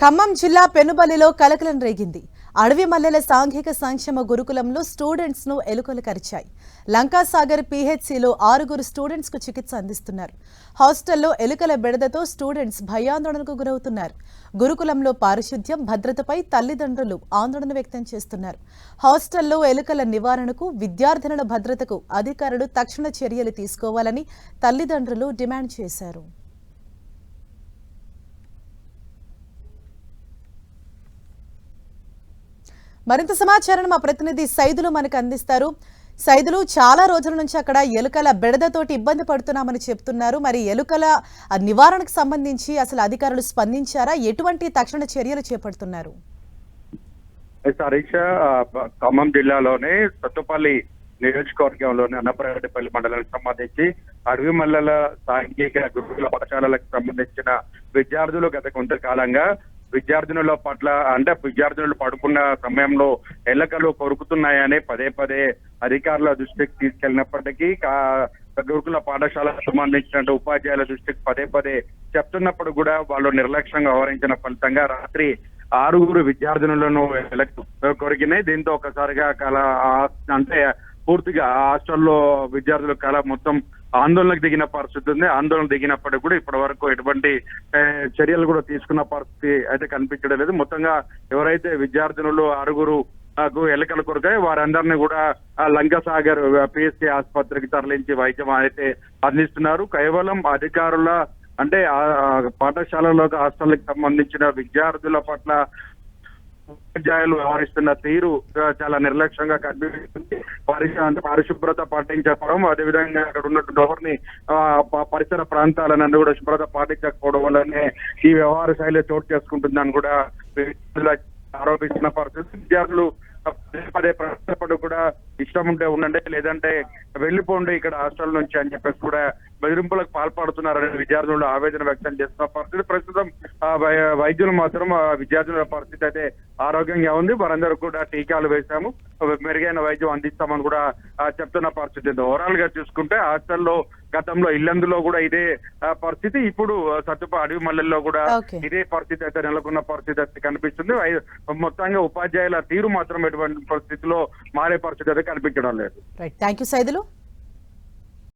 ఖమ్మం జిల్లా పెనుబల్లిలో కలకలం రేగింది. అడవి మల్లెల సాంఘిక సంక్షేమ గురుకులంలో స్టూడెంట్స్ ను ఎలుకలు కరిచాయి. లంకాసాగర్ పీహెచ్సీలో 6 స్టూడెంట్స్ కు చికిత్స అందిస్తున్నారు. హాస్టల్లో ఎలుకల బెడదతో స్టూడెంట్స్ భయాందోళనకు గురవుతున్నారు. గురుకులంలో పారిశుద్ధ్యం, భద్రతపై తల్లిదండ్రులు ఆందోళన వ్యక్తం చేస్తున్నారు. హాస్టల్లో ఎలుకల నివారణకు, విద్యార్థినుల భద్రతకు అధికారులు తక్షణ చర్యలు తీసుకోవాలని తల్లిదండ్రులు డిమాండ్ చేశారు. మరింత సమాచారం మా ప్రతినిధి సైదులు మనకు అందిస్తారు. సైదులు, చాలా రోజుల నుంచి అక్కడ ఎలుకల బెడదతోటి ఇబ్బంది పడుతున్నామని చెప్తున్నారు. మరి ఎలుకల నివారణకు సంబంధించి అసలు అధికారులు స్పందించారా? ఎటువంటి తక్షణ చర్యలు చేపడుతున్నారు? హరీష, ఖమ్మం జిల్లాలోని సత్తుపల్లి నియోజకవర్గంలోని అన్నపరెడ్డిపల్లి మండలానికి సంబంధించి అడవి మల్లెల సాంఘిక గురుకుల పాఠశాలలకు సంబంధించిన విద్యార్థులు గత కొంతకాలంగా విద్యార్థినుల పట్ల విద్యార్థినులు పడుకున్న సమయంలో ఎలుకలు కొరుకుతున్నాయని పదే పదే అధికారుల దృష్టికి తీసుకెళ్లినప్పటికీ గురుకుల పాఠశాలకు సంబంధించిన ఉపాధ్యాయుల దృష్టికి పదే పదే చెప్తున్నప్పుడు కూడా వాళ్ళు నిర్లక్ష్యంగా వ్యవహరించిన ఫలితంగా రాత్రి 6 విద్యార్థినులను కొరికినాయి. దీంతో ఒకసారిగా పూర్తిగా హాస్టల్లో విద్యార్థుల మొత్తం ఆందోళనకు దిగిన పరిస్థితి ఉంది. ఆందోళన దిగినప్పటికీ కూడా ఇప్పటి వరకు ఎటువంటి చర్యలు కూడా తీసుకున్న పరిస్థితి అయితే కనిపించడం లేదు. మొత్తంగా ఎవరైతే విద్యార్థినులు 6 ఎలుకలు కొరకాయి వారందరినీ కూడా లంకాసాగర్ పిఎస్సి ఆసుపత్రికి తరలించి వైద్యం అయితే అందిస్తున్నారు. కేవలం అధికారుల పాఠశాలలో హాస్టల్కి సంబంధించిన విద్యార్థుల పట్ల ఉపాధ్యాయులు వ్యవహరిస్తున్న తీరు చాలా నిర్లక్ష్యంగా కనిపిస్తుంది. పరిశుభ్రత పాటించకపోవడం, అదేవిధంగా అక్కడ ఉన్నటువంటి ఎవరిని పరిసర ప్రాంతాలను కూడా శుభ్రత పాటించకపోవడం వల్లనే ఈ వ్యవహార శైలి చోటు చేసుకుంటుందని కూడా ఆరోపిస్తున్న పరిస్థితి. విద్యార్థులు పదే ప్రశ్నపడు కూడా ఇష్టం ఉంటే ఉండండి, లేదంటే వెళ్ళిపోండి ఇక్కడ హాస్టల్ నుంచి అని చెప్పేసి కూడా బెదిరింపులకు పాల్పడుతున్నారని విద్యార్థులు ఆవేదన వ్యక్తం చేస్తున్న పరిస్థితి. ప్రస్తుతం వైద్యులు మాత్రం విద్యార్థుల పరిస్థితి అయితే ఆరోగ్యంగా ఉంది. వారందరూ కూడా టీకాలు వేశాము, మెరుగైన వైద్యం అందిస్తామని కూడా చెప్తున్న పరిస్థితి. ఓవరాల్ గా చూసుకుంటే హాస్టల్లో గతంలో ఇల్లందులో కూడా ఇదే పరిస్థితి, ఇప్పుడు అడవి మల్లెల్లో కూడా ఇదే పరిస్థితి అయితే నెలకొన్న పరిస్థితి అయితే కనిపిస్తుంది. మొత్తంగా ఉపాధ్యాయుల తీరు మాత్రం ఎటువంటి పరిస్థితిలో మారే పరిస్థితి అయితే కనిపించడం లేదు. థాంక్యూ సైదులు.